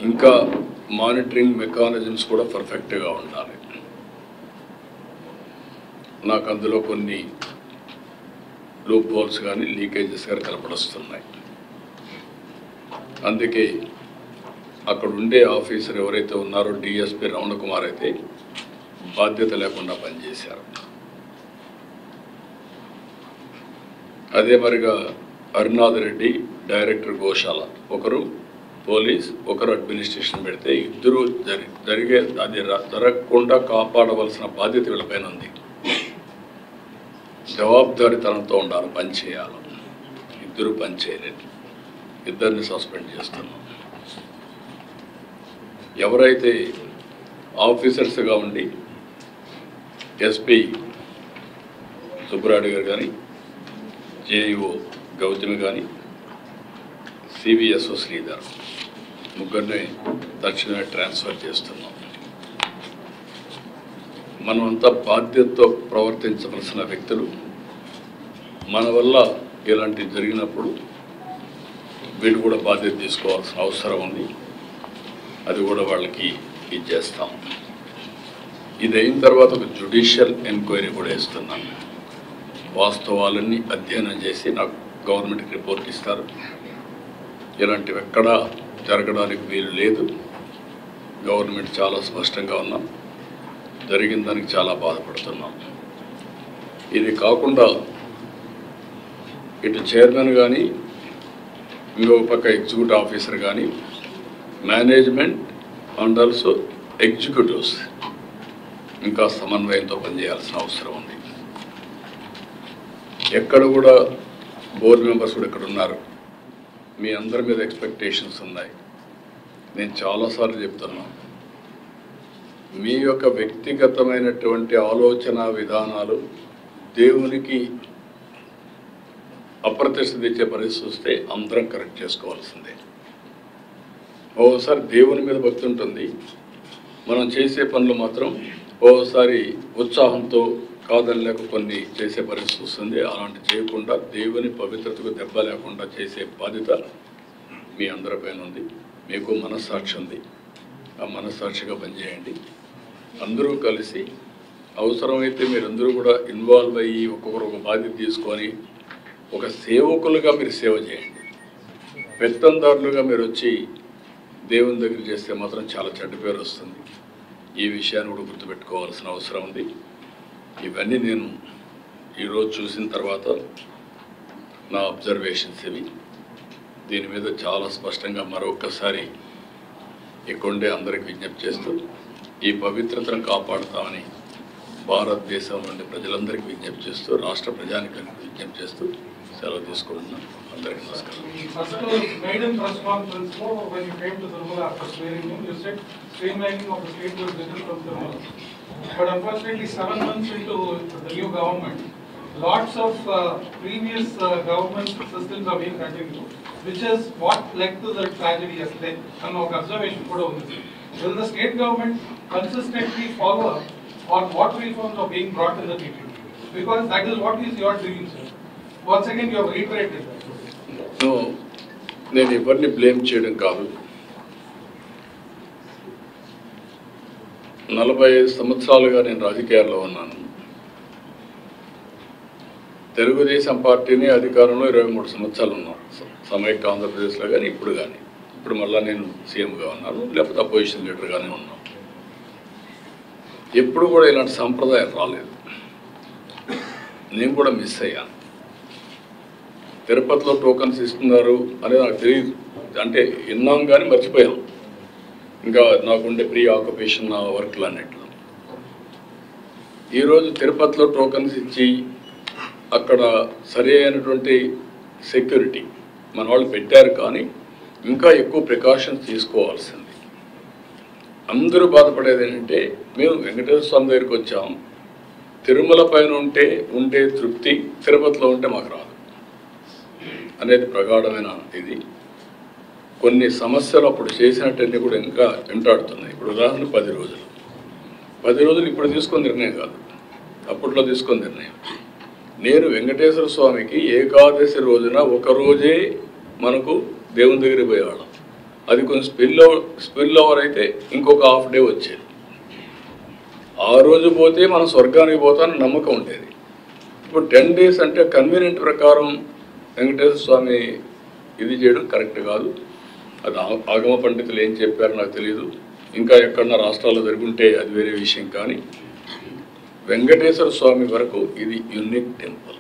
ఇంకా monitoring mechanisms కూడా పర్ఫెక్ట్గా ఉండాలి. నాకు అందులో కొన్ని లూప్ హోల్స్ కానీ లీకేజెస్ కానీ కనపడొస్తున్నాయి. అందుకే అక్కడ ఉండే ఆఫీసర్ ఎవరైతే ఉన్నారో డిఎస్పీ రమణ కుమార్ అయితే బాధ్యత లేకుండా పనిచేశారు. అదే మరిగా అరుణాథ్ రెడ్డి డైరెక్టర్ గోశాల, ఒకరు పోలీస్ ఒకరు అడ్మినిస్ట్రేషన్ పెడితే ఇద్దరు జరిగే అది జరగకుండా కాపాడవలసిన బాధ్యత వీళ్ళపైన ఉంది. జవాబుదారీతనంతో ఉండాలి, పని చేయాలి. ఇద్దరు పని చేయలేదు, ఇద్దరిని సస్పెండ్ చేస్తున్నాం. ఎవరైతే ఆఫీసర్స్గా ఉండి ఎస్పీ సుబ్బరాయుడు గారు కానీ, జేఈఓ గౌతమి కానీ, సివిఎస్ఓ శ్రీధర్ ముగ్గురిని తక్షణమే ట్రాన్స్ఫర్ చేస్తున్నాం. మనమంతా బాధ్యతతో ప్రవర్తించవలసిన వ్యక్తులు. మన వల్ల ఇలాంటివి జరిగినప్పుడు వీళ్ళు కూడా బాధ్యత తీసుకోవాల్సిన అవసరం ఉంది. అది కూడా వాళ్ళకి ఇచ్చేస్తాం. ఇది అయిన తర్వాత ఒక జ్యుడిషియల్ ఎంక్వైరీ కూడా ఇస్తున్నాం. వాస్తవాలన్నీ అధ్యయనం చేసి నాకు గవర్నమెంట్కి రిపోర్ట్ ఇస్తారు. ఇలాంటివి ఎక్కడా జరగడానికి వీలు లేదు. గవర్నమెంట్ చాలా స్పష్టంగా ఉన్నాం. జరిగిన దానికి చాలా బాధపడుతున్నాం. ఇది కాకుండా ఇటు చైర్మన్ కానీ, ఇంకొక పక్క ఎగ్జిక్యూటివ్ ఆఫీసర్ కానీ, మేనేజ్మెంట్ అండ్ ఆల్సో ఎగ్జిక్యూటివ్స్ ఇంకా సమన్వయంతో పనిచేయాల్సిన అవసరం ఉంది. ఎక్కడ కూడా బోర్డు మెంబర్స్ కూడా ఇక్కడ ఉన్నారు. మీ అందరి మీద ఎక్స్పెక్టేషన్స్ ఉన్నాయి. నేను చాలాసార్లు చెప్తున్నాను, మీ యొక్క వ్యక్తిగతమైనటువంటి ఆలోచన విధానాలు దేవునికి అప్రతిష్ట తెచ్చే పరిస్థితి వస్తే అందరం కరెక్ట్ చేసుకోవాల్సిందే. ఓసారి దేవుని మీద భక్తి ఉంటుంది, మనం చేసే పనులు మాత్రం ఓసారి ఉత్సాహంతో కాదనలేక కొన్ని చేసే పరిస్థితి వస్తుంది. అలాంటి చేయకుండా దేవుని పవిత్రతకు దెబ్బ లేకుండా చేసే బాధ్యత మీ అందరిపైన ఉంది. మీకు మనస్సాక్షి ఉంది, ఆ మనస్సాక్షిగా పనిచేయండి. అందరూ కలిసి అవసరమైతే మీరందరూ కూడా ఇన్వాల్వ్ అయ్యి ఒక్కొక్కరు ఒక బాధ్యత తీసుకొని ఒక సేవకులుగా మీరు సేవ చేయండి. పెత్తందారులుగా మీరు వచ్చి దేవుని దగ్గర చేస్తే మాత్రం చాలా చెడ్డ పేరు వస్తుంది. ఈ విషయాన్ని కూడా గుర్తుపెట్టుకోవాల్సిన అవసరం ఉంది. ఇవన్నీ నేను ఈరోజు చూసిన తర్వాత నా అబ్జర్వేషన్స్ ఇవి. దీని మీద చాలా స్పష్టంగా మరొక్కసారి ఇక్కడే అందరికి విజ్ఞప్తి చేస్తూ ఈ పవిత్రతను కాపాడుతామని భారతదేశం నుండి ప్రజలందరికీ విజ్ఞప్తి చేస్తూ, రాష్ట్ర ప్రజానికానికి విజ్ఞప్తి చేస్తూ సెలవు తీసుకుంటున్నాను. అందరికీ నమస్కారం. But unfortunately, 7 months into the new government, lots of previous government systems are being continued, which is what led to the tragedy yesterday. And our observation kuda undi. Will the state government consistently follow on what reforms are being brought in the PPP? Because that is what is your dream, sir. Once again, you have reiterated that. No, నేను ఎవరిని blame చేయడం కాదు. 45 సంవత్సరాలుగా నేను రాజకీయాల్లో ఉన్నాను. తెలుగుదేశం పార్టీని అధికారంలో 23 సంవత్సరాలు ఉన్నాను. సమైక్య ఆంధ్రప్రదేశ్లో కానీ ఇప్పుడు మళ్ళీ నేను సీఎంగా ఉన్నాను, లేకపోతే అపోజిషన్ లీడర్గానే ఉన్నాను. ఎప్పుడు కూడా ఇలాంటి సాంప్రదాయం రాలేదు. నేను కూడా మిస్ అయ్యాను. తిరుపతిలో టోకన్స్ ఇస్తున్నారు అనేది నాకు తెలియదు, అంటే విన్నాం కానీ మర్చిపోయాం. ఇంకా నాకుండే ప్రీ ఆక్యుపేషన్ నా వర్క్లు అన్నిట్లో. ఈరోజు తిరుపతిలో టోకన్స్ ఇచ్చి అక్కడ సరి అయినటువంటి సెక్యూరిటీ మన వాళ్ళు పెట్టారు, కానీ ఇంకా ఎక్కువ ప్రికాషన్స్ తీసుకోవాల్సింది. అందరూ బాధపడేది ఏంటంటే, మేము వెంకటేశ్వర స్వామి దగ్గరికి వచ్చాం, తిరుమల పైన ఉండే తృప్తి తిరుపతిలో ఉంటే మాకు రాదు అనేది ప్రగాఢమైన ఇది. కొన్ని సమస్యలు అప్పుడు చేసినట్టన్నీ కూడా ఇంకా వెంటాడుతున్నాయి. ఇప్పుడు ఉదాహరణ 10 రోజులు ఇప్పుడు తీసుకున్న నిర్ణయం కాదు, అప్పట్లో తీసుకున్న నిర్ణయం. నేను వెంకటేశ్వర స్వామికి ఏకాదశి రోజున ఒకరోజే మనకు దేవుని దగ్గరికి పోయేవాళ్ళం. అది కొంచెం స్పిల్ ఓవర్ అయితే ఇంకొక హాఫ్ డే వచ్చేది. ఆ రోజు పోతే మనం స్వర్గానికి పోతామని నమ్మకం ఉండేది. ఇప్పుడు 10 days అంటే కన్వీనియంట్ ప్రకారం వెంకటేశ్వర స్వామి ఇది చేయడం కరెక్ట్ కాదు. అది ఆగమ పండితులు ఏం చెప్పారో నాకు తెలియదు. ఇంకా ఎక్కడన్నా రాష్ట్రాల్లో జరుగుంటే అది వేరే విషయం. కానీ వెంకటేశ్వర స్వామి వరకు ఇది యూనిక్ టెంపుల్.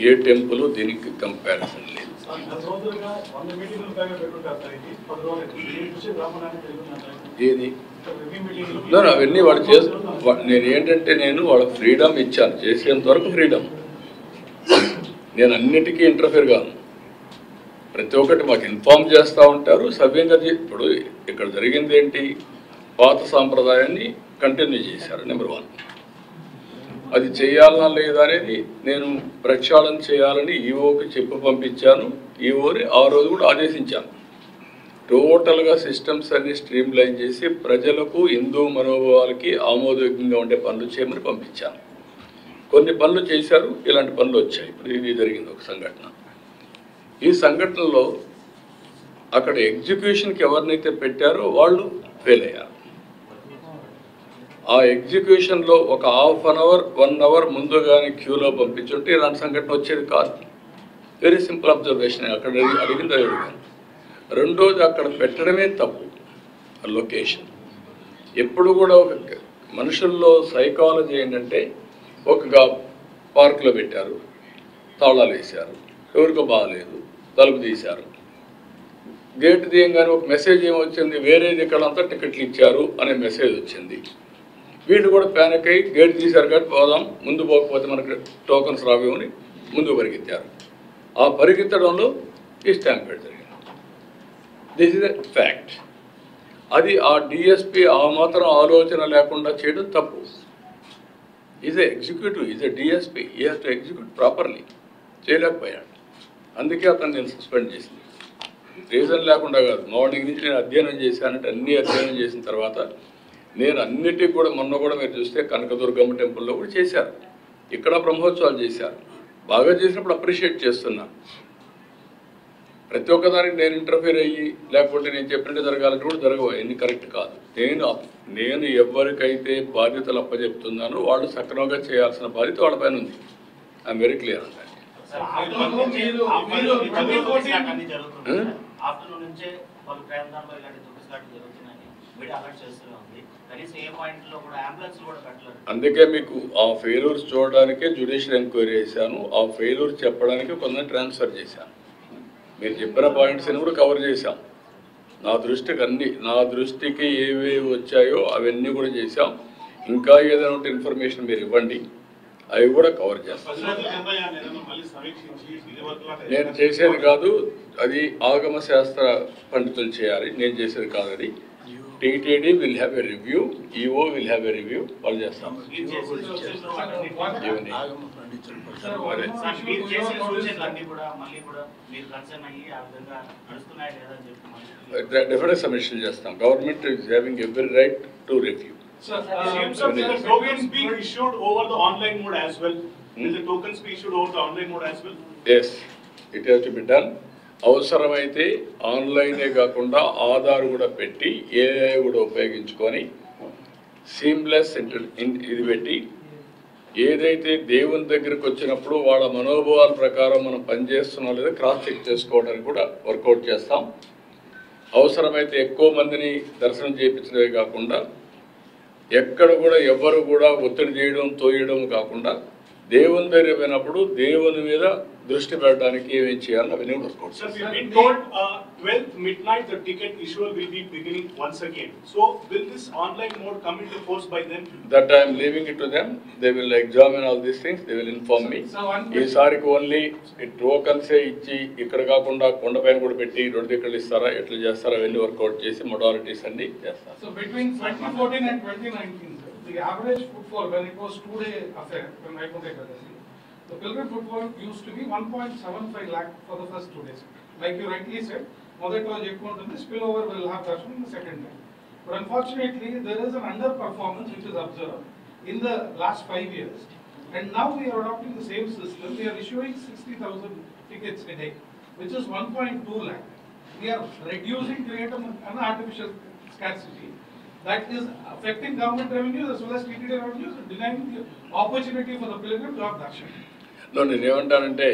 ఏ టెంపుల్ దీనికి కంపారిజన్ లేదు. ఏది అవన్నీ వాళ్ళు నేను ఏంటంటే వాళ్ళకి ఫ్రీడమ్ ఇచ్చాను, చేసేంత వరకు ఫ్రీడమ్. నేను అన్నిటికీ ఇంటర్ఫియర్ కాను. ప్రతి ఒక్కటి మాకు ఇన్ఫార్మ్ చేస్తూ ఉంటారు సవ్యంగా. ఇప్పుడు ఇక్కడ జరిగింది ఏంటి, పాత సాంప్రదాయాన్ని కంటిన్యూ చేశారు. నెంబర్ 1 అది చేయాలన్నా లేదా అనేది నేను ప్రక్షాళన చేయాలని ఈఓకి చెప్పి పంపించాను. ఈఓని ఆ రోజు కూడా ఆదేశించాను. టోటల్గా సిస్టమ్స్ అన్ని స్ట్రీమ్ లైన్ చేసి ప్రజలకు హిందూ మనోభావాలకి ఆమోదయోగ్యంగా ఉండే పనులు చేయమని పంపించాను. కొన్ని పనులు చేశారు, ఇలాంటి పనులు వచ్చాయి. ఇప్పుడు ఇది జరిగింది ఒక సంఘటన. ఈ సంఘటనలో అక్కడ ఎగ్జిక్యూషన్కి ఎవరినైతే పెట్టారో వాళ్ళు ఫెయిల్ అయ్యారు. ఆ ఎగ్జిక్యూషన్లో ఒక హాఫ్ అన్ అవర్ 1 hour ముందుగానే క్యూలో పంపించుంటే ఇలాంటి సంఘటన వచ్చేది కాదు. Very simple observation. అక్కడ అడిగింది అడిగాను. రెండోది అక్కడ పెట్టడమే తప్పు. లొకేషన్ ఎప్పుడు కూడా ఒక మనుషుల్లో సైకాలజీ ఏంటంటే, ఒక పార్కులో పెట్టారు, తాళాలు వేశారు, ఎవరికో బాగాలేదు, తలుపు తీశారు, గేట్ తీయంగానే ఒక మెసేజ్ ఏమొచ్చింది, వేరేది ఇక్కడంతా టికెట్లు ఇచ్చారు అనే మెసేజ్ వచ్చింది. వీళ్ళు కూడా ప్యానిక్ అయ్యి గేట్ తీశారు కాబట్టి పోదాం, ముందు పోకపోతే మనకి టోకన్స్ రావేమని ముందు పరిగెత్తారు. ఆ పరిగెత్తడంలో ఈ స్టాంపేడ్ జరిగింది. This is a fact. అది ఆ డిఎస్పీ ఆ మాత్రం ఆలోచన లేకుండా చేయడం తప్పు. Is a executive, is a DSP, ఈ హ్యాస్ టు ఎగ్జిక్యూట్ ప్రాపర్లీ. చేయలేకపోయాడు. అందుకే అతను నేను సస్పెండ్ చేసింది. రీజన్ లేకుండా కాదు. మార్నింగ్ నుంచి నేను అధ్యయనం చేశానంటే అన్నీ అధ్యయనం చేసిన తర్వాత నేను అన్నిటికీ కూడా మొన్న కూడా మీరు చూస్తే కనకదుర్గమ్మ టెంపుల్లో కూడా చేశారు, ఇక్కడ బ్రహ్మోత్సవాలు చేశారు. బాగా చేసినప్పుడు అప్రిషియేట్ చేస్తున్నాను. ప్రతి ఒక్కదానికి నేను ఇంటర్ఫీర్ అయ్యి లేకపోతే నేను చెప్పినట్టు జరగాలంటే కూడా జరగవు. ఎన్ని కరెక్ట్ కాదు. నేను ఎవరికైతే బాధ్యతలు అప్పచెప్తున్నానో వాళ్ళు సక్రమంగా చేయాల్సిన బాధ్యత వాళ్ళ పైన ఉంది. ఐఎమ్ వెరీ క్లియర్ అండి. అందుకే మీకు ఆ ఫెయిల్యూర్స్ చూడడానికే జ్యుడిషియల్ ఎంక్వైరీ చేశాను. ఆ ఫెయిల్యూర్స్ చెప్పడానికి కొందరు ట్రాన్స్ఫర్ చేశాను. మీరు చెప్పిన పాయింట్స్ అని కూడా కవర్ చేశాం. నా దృష్టికి ఏవేవి వచ్చాయో అవన్నీ కూడా చేశాం. ఇంకా ఏదైనా ఉంటే ఇన్ఫర్మేషన్ మీరు ఇవ్వండి, అవి కూడా కవర్ చేస్తాం. నేను చేసేది కాదు, అది ఆగమ శాస్త్ర పండితులు చేయాలి, నేను చేసేది కాదు. అది TTD will have a review, EO will have a review, వాళ్ళు చేస్తాం. డెఫినెట్ సమీక్షలు చేస్తాం. Government is having every right to review. Sir, tokens being issued over the online mode as well. Will the tokens be issued over the online mode as well? Yes, it has to be done. అవసరమైతే ఆన్లైనే కాకుండా ఆధార్ కూడా పెట్టి AI కూడా ఉపయోగించుకొని seamless ఇది పెట్టి ఏదైతే దేవుని దగ్గరికి వచ్చినప్పుడు వాళ్ళ మనోభావాల ప్రకారం మనం పనిచేస్తున్నా లేదా క్రాస్ చెక్ చేసుకోవడానికి కూడా వర్కౌట్ చేస్తాం. అవసరమైతే ఎక్కువ మందిని దర్శనం చేయించడమే కాకుండా ఎక్కడ కూడా ఎవరు కూడా ఒత్తిడి చేయడం తోయడం కాకుండా దేవుని దగ్గర పోయినప్పుడు దేవుని మీద దృష్టి పెట్టడానికి ఏమేం చేయాలని అవన్నీ work out. Sir, we've been told 12th midnight the ticket issuer will be beginning once again. So will this online mode come into force by then? That I am leaving it to them. They will examine all these things. They will inform me. ఈసారికి only టోకన్సే ఇచ్చి ఇక్కడ కాకుండా కొండపైన కూడా పెట్టి 2 టికెట్లు ఇస్తారా, ఎట్లా చేస్తారా అవన్నీ వర్కౌట్ చేసి మొడాలిటీస్ అన్ని చేస్తారు. So between 2014 and 2019, the average footfall when it was 2-day affair when Vaikunta Ekadasi, the pilgrim footfall used to be 1.75 lakh for the first 2 days. Like you rightly said, మొదటి రోజు ఎక్కువ ఉంటుంది, spillover will have that in the second day. But unfortunately, there is an underperformance which is observed in the last 5 years. And now we are adopting the same system. We are issuing 60,000 tickets a day, which is 1.2 lakh. we are reducing, creating an artificial scarcity that is affecting government revenues as well as TTD revenues, and denying the opportunity for the pilgrim to have darshan. No, నేను ఏమంటానంటే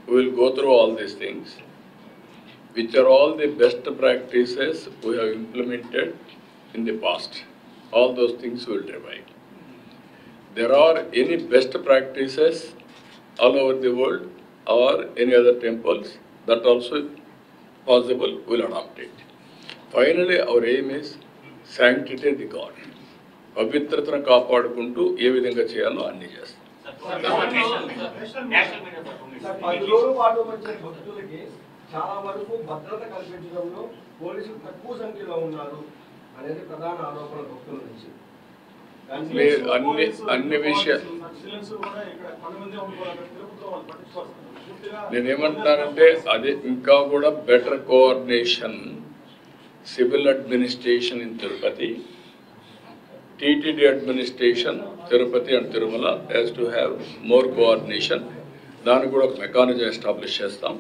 we will go through all these things, which are all the best practices we have implemented in the past. All those things will revive. There are any best practices all over the world or any other temples that also possible, will adopt it. Finally, our aim is sanctity of the God. పవిత్రతను కాపాడుకుంటూ ఏ విధంగా చేయాలో అన్ని చేస్తాం. 10 రోజుల పాటు వచ్చే భక్తులకి చాలా వరకు భద్రత కల్పించడంలో పోలీసులు తక్కువ సంఖ్యలో ఉన్నారు అనేది ప్రధాన ఆరోపణ భక్తుల నుంచి. అన్ని విషయాలు నేనేమంటున్నానంటే అదే ఇంకా కూడా better coordination, civil administration in Tirupati, TTD administration Tirupati and Tirumala has to have more coordination. దానికి కూడా ఒక మెకానిజం ఎస్టాబ్లిష్ చేస్తాం.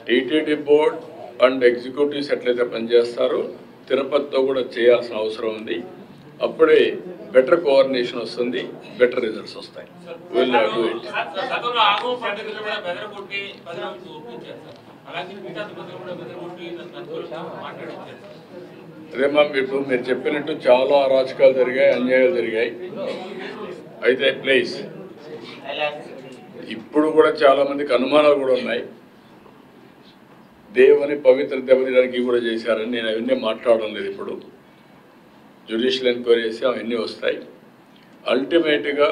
టీటీడీ బోర్డ్ అండ్ ఎగ్జిక్యూటివ్స్ ఎట్లయితే పనిచేస్తారో తిరుపతితో కూడా చేయాల్సిన అవసరం ఉంది. అప్పుడే బెటర్ కోఆర్డినేషన్ వస్తుంది, బెటర్ రిజల్ట్స్ వస్తాయి. అదేమా ఇప్పుడు మీరు చెప్పినట్టు చాలా అరాచకాలు జరిగాయి, అన్యాయాలు జరిగాయి. అయితే ప్లీజ్ ఇప్పుడు కూడా చాలా మందికి అనుమానాలు కూడా ఉన్నాయి. దేవుని పవిత్ర దెబ్బతీయడానికి కూడా చేశారని నేను అవన్నీ మాట్లాడడం లేదు. ఇప్పుడు జ్యుడిషియల్ ఎంక్వైరీ చేసి అవన్నీ వస్తాయి. అల్టిమేట్గా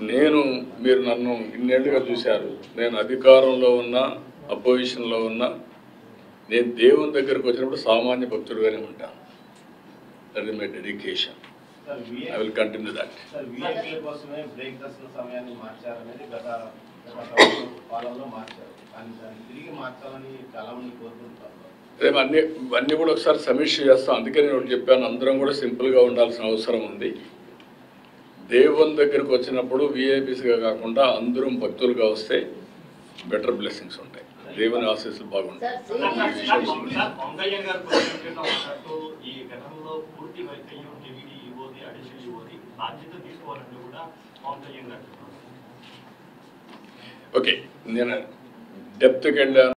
మీరు నన్ను ఇన్నేళ్ళుగా చూశారు. నేను అధికారంలో ఉన్నా, అపోజిషన్లో ఉన్నా, నేను దేవుని దగ్గరకు వచ్చినప్పుడు సామాన్య భక్తుడుగానే ఉంటాను. That is my dedication. I will continue that. అన్నీ కూడా ఒకసారి సమీక్ష చేస్తాం. అందుకే నేను ఒకటి చెప్పాను, అందరం కూడా సింపుల్గా ఉండాల్సిన అవసరం ఉంది. దేవుని దగ్గరకు వచ్చినప్పుడు విఐపీస్గా కాకుండా అందరం భక్తులుగా వస్తే బెటర్ బ్లెస్సింగ్స్ ఉంటాయి, దేవుని ఆశీస్సులు బాగుంటాయి. ఓకే, నేను డెప్త్కి వెళ్ళాను.